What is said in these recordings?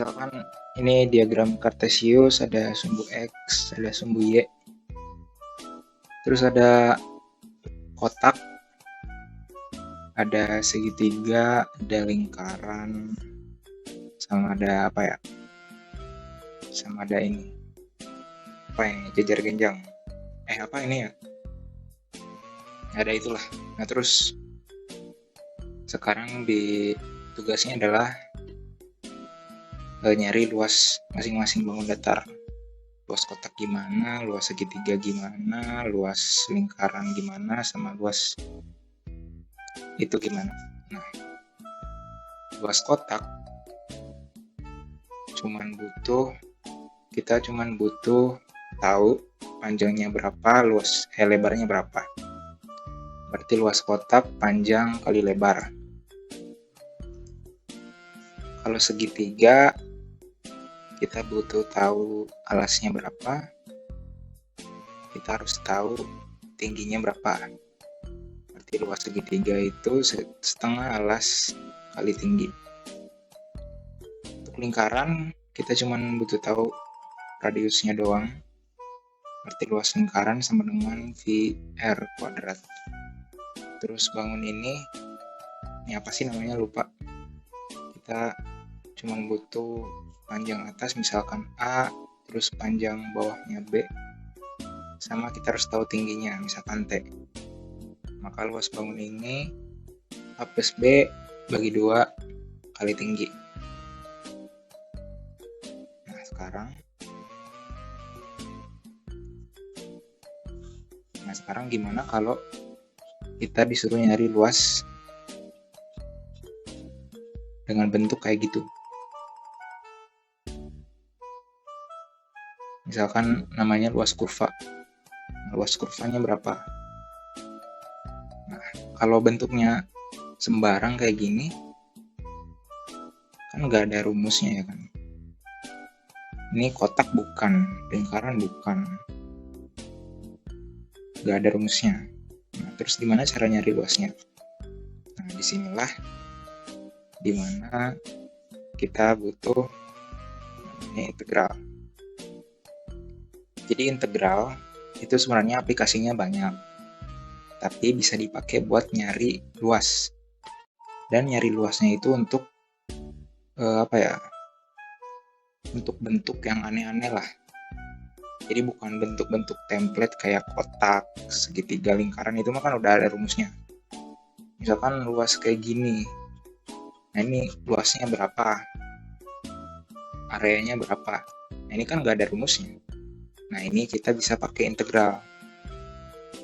Misalkan ini diagram kartesius, ada sumbu X, ada sumbu Y, terus ada kotak, ada segitiga, ada lingkaran, sama ada apa ya? Sama ada ini. Apa ini? Jajar genjang. Apa ini ya? Ada itulah. Nah, terus sekarang di tugasnya adalah nyari luas masing-masing bangun datar. Luas kotak gimana, luas segitiga gimana, luas lingkaran gimana, sama luas itu gimana. Nah, luas kotak kita cuman butuh tahu panjangnya berapa, lebarnya berapa. Berarti luas kotak panjang kali lebar. Kalau segitiga, kita butuh tahu alasnya berapa, kita harus tahu tingginya berapa. Berarti luas segitiga itu setengah alas kali tinggi. Untuk lingkaran, kita cuma butuh tahu radiusnya doang. Berarti luas lingkaran sama dengan VR kuadrat. Terus bangun ini apa sih namanya, lupa. Kita cuma butuh panjang atas misalkan A, terus panjang bawahnya B, sama kita harus tahu tingginya misalkan T. Maka luas bangun ini A plus B bagi 2 kali tinggi. Nah, sekarang gimana kalau kita disuruh nyari luas dengan bentuk kayak gitu? Misalkan namanya luas kurva. Luas kurvanya berapa? Nah, kalau bentuknya sembarang kayak gini, kan nggak ada rumusnya ya kan? Ini kotak bukan, lingkaran bukan, nggak ada rumusnya. Nah, terus gimana cara nyari luasnya? Nah, disinilah dimana kita butuh namanya integral. Jadi integral itu sebenarnya aplikasinya banyak, tapi bisa dipakai buat nyari luas. Dan nyari luasnya itu untuk untuk bentuk yang aneh-aneh lah. Jadi bukan bentuk-bentuk template kayak kotak, segitiga, lingkaran, itu mah kan udah ada rumusnya. Misalkan luas kayak gini. Nah, ini luasnya berapa? Areanya berapa? Nah, ini kan nggak ada rumusnya. Nah, ini kita bisa pakai integral.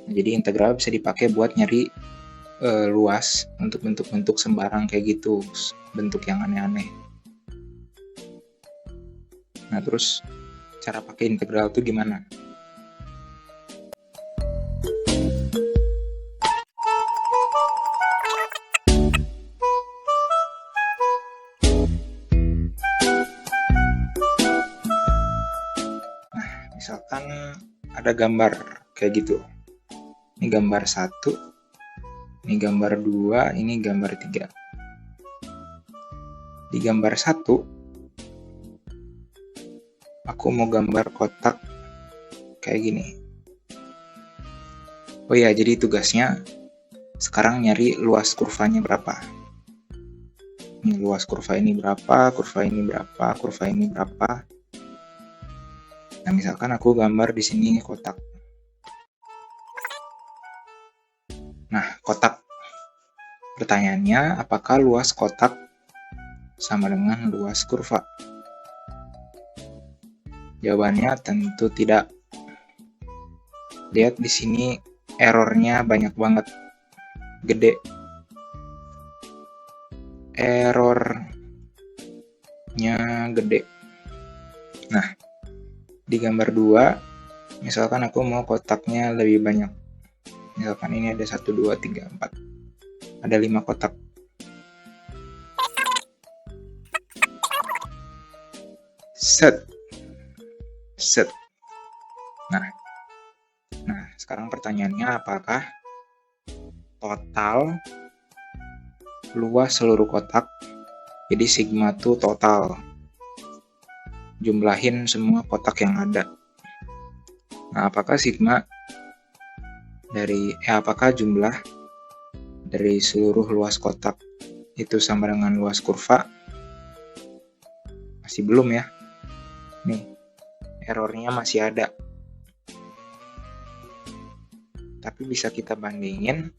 Nah, jadi integral bisa dipakai buat nyari luas untuk bentuk-bentuk sembarang kayak gitu, bentuk yang aneh-aneh. Nah, terus cara pakai integral itu gimana? Nah, misalkan ada gambar kayak gitu. Ini gambar 1, ini gambar 2, ini gambar 3. Di gambar 1, aku mau gambar kotak kayak gini. Oh iya, jadi tugasnya sekarang nyari luas kurvanya berapa. Ini luas kurva ini berapa, kurva ini berapa, kurva ini berapa. Nah, misalkan aku gambar di sini kotak. Nah, kotak. Pertanyaannya, apakah luas kotak sama dengan luas kurva? Jawabannya tentu tidak. Lihat di sini errornya banyak banget, gede. Errornya gede. Nah, di gambar 2, misalkan aku mau kotaknya lebih banyak. Misalkan ini ada 1, 2, 3, 4. Ada 5 kotak. Set. Nah, sekarang pertanyaannya, apakah total luas seluruh kotak, jadi sigma itu total, jumlahin semua kotak yang ada. Nah, apakah jumlah dari seluruh luas kotak itu sama dengan luas kurva? Masih belum ya. Nih, errornya masih ada. Tapi bisa kita bandingin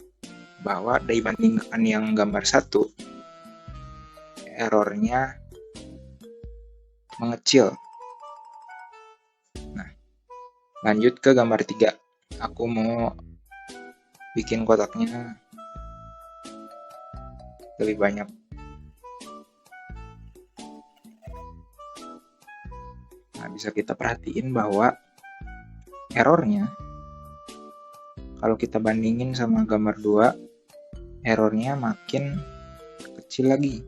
bahwa dibandingkan yang gambar 1, errornya mengecil. Nah, lanjut ke gambar 3. Aku mau bikin kotaknya lebih banyak. Nah, bisa kita perhatiin bahwa errornya, kalau kita bandingin sama gambar 2, errornya makin kecil lagi.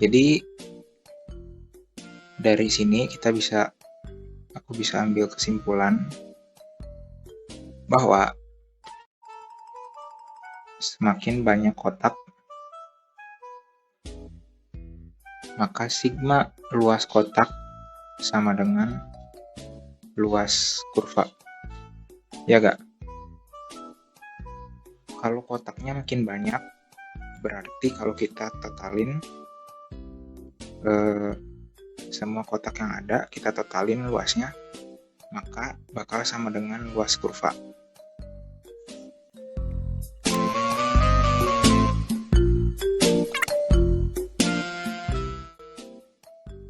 Jadi dari sini aku bisa ambil kesimpulan bahwa semakin banyak kotak, maka sigma luas kotak sama dengan luas kurva. Ya gak? Kalau kotaknya makin banyak, berarti kalau kita totalin semua kotak yang ada, kita totalin luasnya, maka bakal sama dengan luas kurva.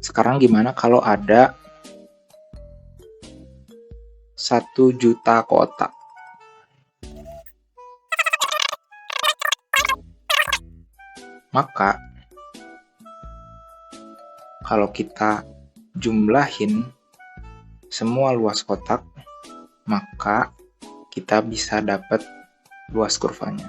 Sekarang gimana kalau ada 1 juta kotak? Maka kalau kita jumlahin semua luas kotak, maka kita bisa dapat luas kurvanya.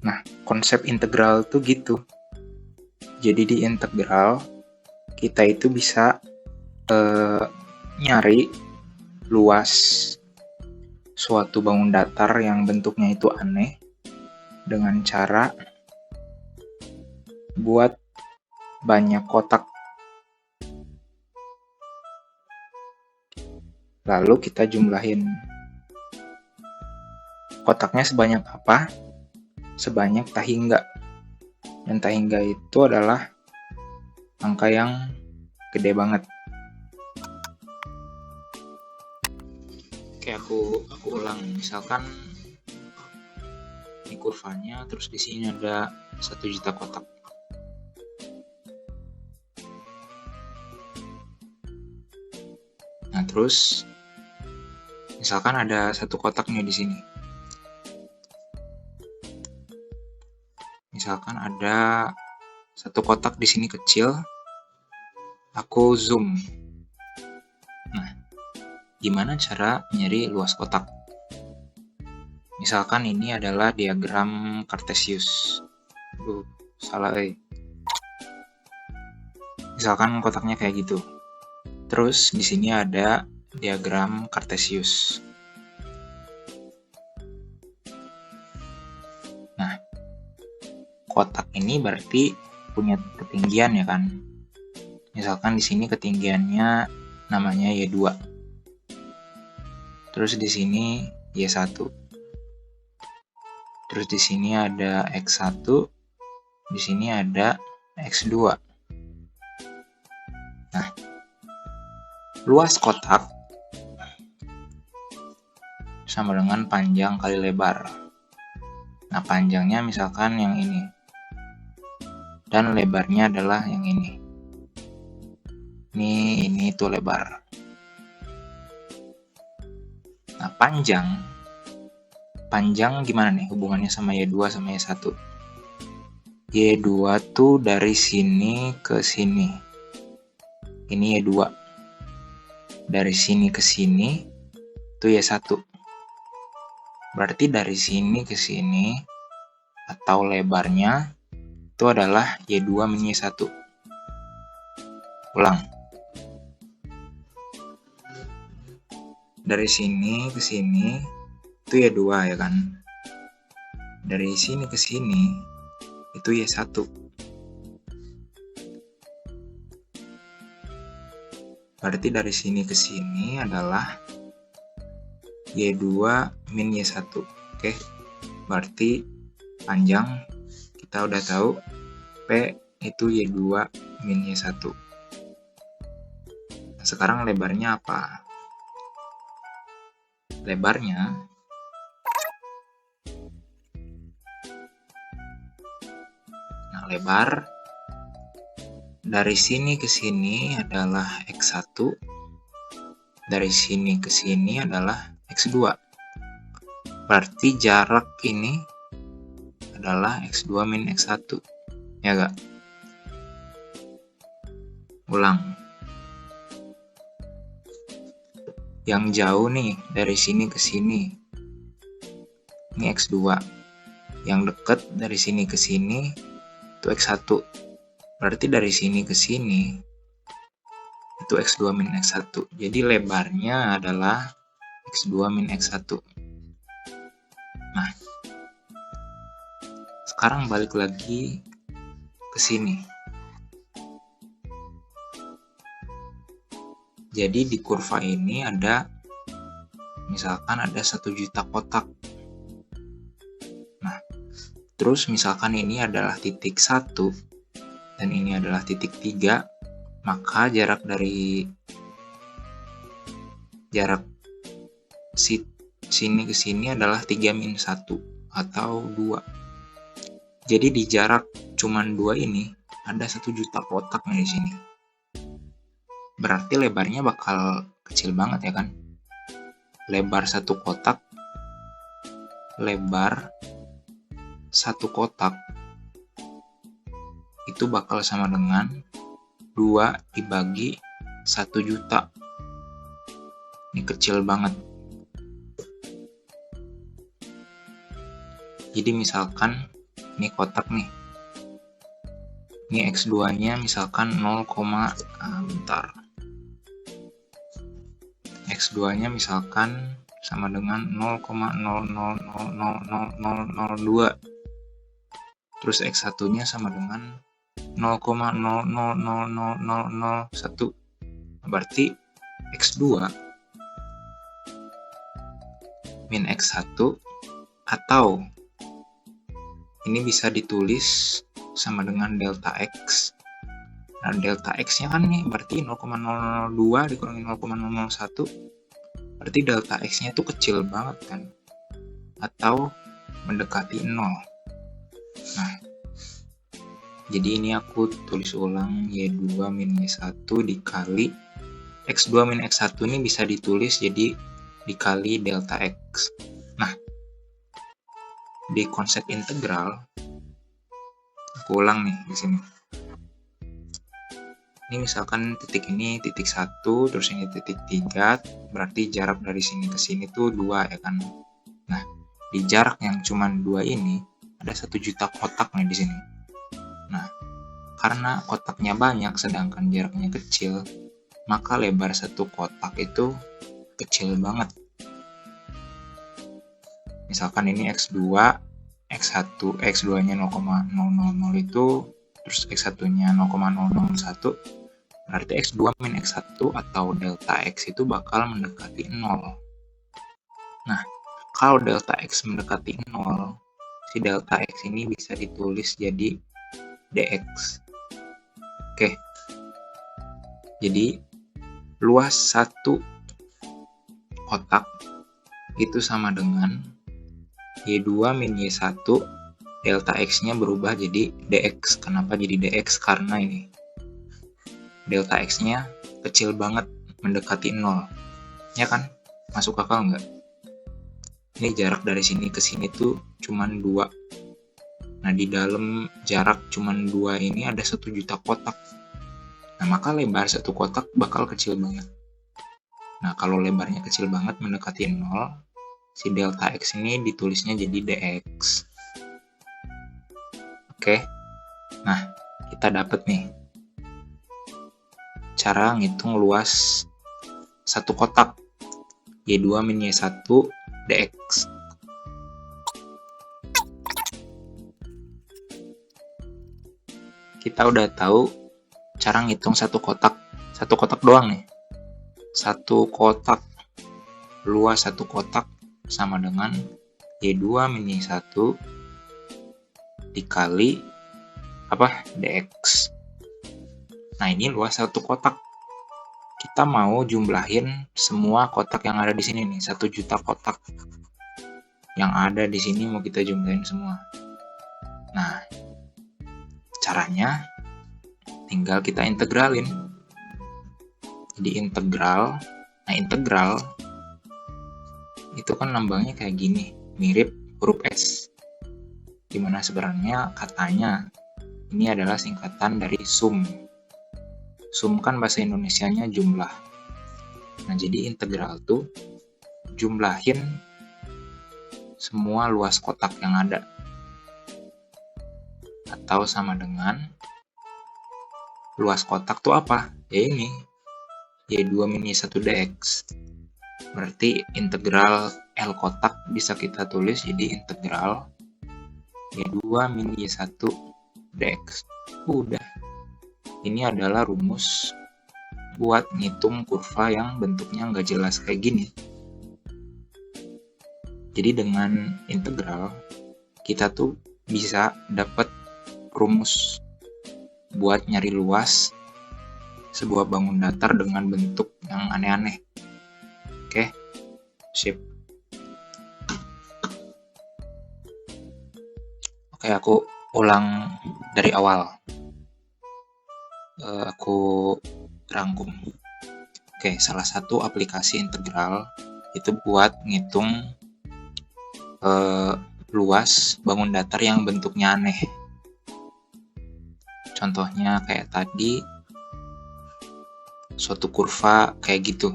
Nah, konsep integral tuh gitu. Jadi di integral kita itu bisa nyari luas suatu bangun datar yang bentuknya itu aneh dengan cara buat banyak kotak. Lalu kita jumlahin kotaknya sebanyak apa? Sebanyak tahingga. Dan tahingga itu adalah angka yang gede banget. Oke, aku ulang. Misalkan ini kurvanya, terus di sini ada 1 juta kotak. Nah, terus misalkan ada 1 kotaknya di sini. Misalkan ada 1 kotak di sini kecil, aku zoom. Nah, gimana cara nyari luas kotak? Misalkan ini adalah diagram Cartesius. Misalkan kotaknya kayak gitu. Terus di sini ada diagram Cartesius. Nah, kotak ini berarti punya ketinggian ya kan? Misalkan di sini ketinggiannya namanya Y2. Terus di sini Y1. Terus di sini ada X1. Di sini ada X2. Nah, luas kotak sama dengan panjang kali lebar. Nah, panjangnya misalkan yang ini. Dan lebarnya adalah yang ini. Ini tuh lebar. Nah, panjang gimana nih hubungannya sama Y2 sama Y1? Y2 tuh dari sini ke sini. Ini Y2. Dari sini ke sini itu Y1. Berarti dari sini ke sini atau lebarnya itu adalah Y2 min Y1. Ulang. Dari sini ke sini itu Y2 ya kan. Dari sini ke sini itu Y1. Berarti dari sini ke sini adalah Y2 min Y1. Oke. Berarti panjang kita udah tahu P itu Y2 min Y1. Nah, sekarang lebarnya apa? Lebarnya lebar dari sini ke sini adalah X1, dari sini ke sini adalah X2. Berarti jarak ini adalah X2 min X1, ya gak? Ulang. Yang jauh nih dari sini ke sini, ini X2. Yang dekat dari sini ke sini itu X1. Berarti dari sini ke sini itu X2 min X1. Jadi lebarnya adalah X2 min X1. Nah, sekarang balik lagi ke sini. Jadi di kurva ini ada, misalkan ada 1 juta kotak. Nah, terus misalkan ini adalah titik 1 dan ini adalah titik 3, maka jarak sini ke sini adalah 3 min 1 atau 2. Jadi di jarak cuman 2 ini ada 1 juta kotak nih di sini. Berarti lebarnya bakal kecil banget ya kan? Lebar satu kotak itu bakal sama dengan 2 dibagi 1 juta. Ini kecil banget. Jadi misalkan ini kotak nih. Ini X2 nya misalkan 0, X2 nya misalkan sama dengan 0,00000002. Terus X1 nya sama dengan 0,000001. Berarti X2 min X1, atau ini bisa ditulis sama dengan delta X. Nah, delta X nya kan nih berarti 0,002 dikurangi 0,001, berarti delta X nya itu kecil banget kan, atau mendekati 0. Nah, jadi ini aku tulis ulang Y2 min Y1 dikali X2 min X1 ini bisa ditulis jadi dikali delta X. Nah, di konsep integral aku ulang nih di sini. Ini misalkan titik ini titik 1, terus ini titik 3, berarti jarak dari sini ke sini tuh 2 ya kan. Nah, di jarak yang cuman 2 ini ada 1 juta kotak nih di sini. Nah, karena kotaknya banyak sedangkan jaraknya kecil, maka lebar satu kotak itu kecil banget. Misalkan ini X2, X2 nya 0,000 itu, terus X1 nya 0,001, berarti X2 min X1 atau delta X itu bakal mendekati 0. Nah, kalau delta X mendekati 0, si delta X ini bisa ditulis jadi dx. Oke, jadi luas satu kotak itu sama dengan Y2 min Y1, delta X nya berubah jadi dx. Kenapa jadi dx? Karena ini delta X nya kecil banget, mendekati 0, ya kan? Masuk akal nggak? Ini jarak dari sini ke sini tuh cuman 2. Nah, di dalam jarak cuman 2 ini ada 1 juta kotak. Nah, maka lebar satu kotak bakal kecil banget. Nah, kalau lebarnya kecil banget mendekati 0, si delta X ini ditulisnya jadi dx. Oke. Nah, kita dapat nih cara ngitung luas satu kotak Y2 min Y1 dx. kita udah tahu cara ngitung satu kotak doang nih. Satu kotak, luas satu kotak sama dengan Y2 min Y1 dikali dx. Nah, ini luas satu kotak. Kita mau jumlahin semua kotak yang ada di sini nih, 1 juta kotak yang ada di sini mau kita jumlahin semua. Nah, caranya tinggal kita integralin. Jadi integral, integral itu kan lambangnya kayak gini, mirip huruf S. Dimana sebenarnya katanya ini adalah singkatan dari sum. Sum kan bahasa Indonesianya jumlah. Nah, jadi integral tuh jumlahin semua luas kotak yang ada. Atau sama dengan luas kotak tuh apa? Ya ini, Y2 min Y1 dx. Berarti integral L kotak bisa kita tulis jadi integral Y2 min Y1 dx. Udah. Ini adalah rumus buat ngitung kurva yang bentuknya nggak jelas kayak gini. Jadi dengan integral, kita tuh bisa dapat rumus buat nyari luas sebuah bangun datar dengan bentuk yang aneh-aneh. Oke, sip. Oke, aku ulang dari awal. Aku rangkum. Oke, salah satu aplikasi integral itu buat ngitung luas bangun datar yang bentuknya aneh. Contohnya kayak tadi, suatu kurva kayak gitu.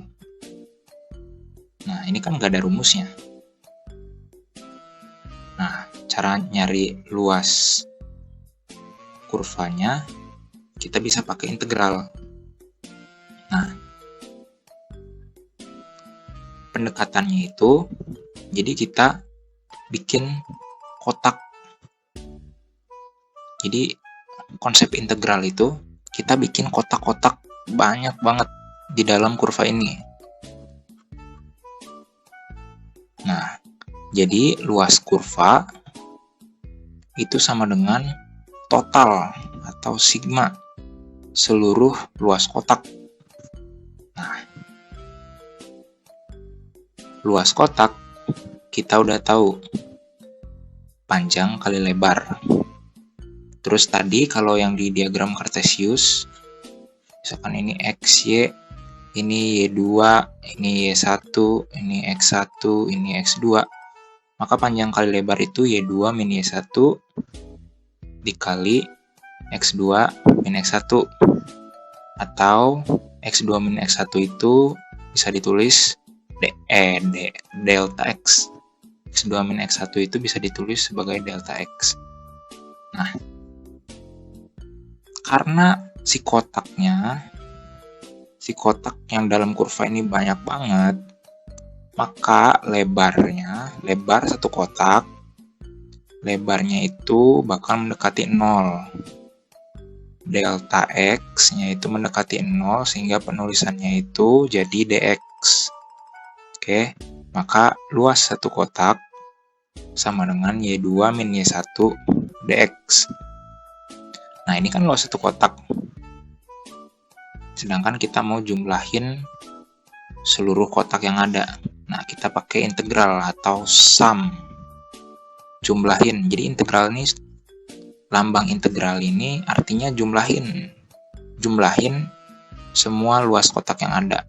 Nah, ini kan nggak ada rumusnya. Nah, cara nyari luas kurvanya kita bisa pakai integral. Nah, pendekatannya itu, jadi kita bikin kotak. Jadi konsep integral itu kita bikin kotak-kotak banyak banget di dalam kurva ini. Nah, jadi luas kurva itu sama dengan total atau sigma seluruh luas kotak. Nah, luas kotak kita udah tahu panjang kali lebar. Terus tadi kalau yang di diagram Cartesius, misalkan ini XY, ini Y2, ini Y1, ini X1, ini X2, maka panjang kali lebar itu Y2 min Y1 dikali X2 min X1, atau X2 min X1 itu bisa ditulis delta X. X2 min X1 itu bisa ditulis sebagai delta X. Nah, karena si kotak yang dalam kurva ini banyak banget, maka lebar satu kotak, lebarnya itu bakal mendekati 0. Delta X-nya itu mendekati 0, sehingga penulisannya itu jadi dx. Oke, maka luas satu kotak sama dengan Y2 min Y1 dx. Nah, ini kan luas satu kotak. Sedangkan kita mau jumlahin seluruh kotak yang ada. Nah, kita pakai integral atau sum. Jumlahin. Jadi integral ini, lambang integral ini artinya jumlahin. Jumlahin semua luas kotak yang ada.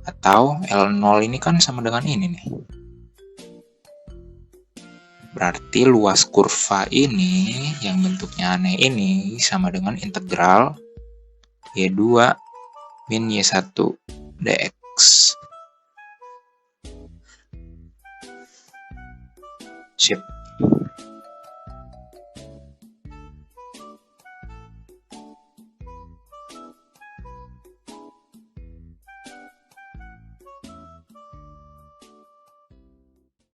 Atau L0 ini kan sama dengan ini nih. Berarti luas kurva ini yang bentuknya aneh ini sama dengan integral Y2 min Y1 dx. Sip.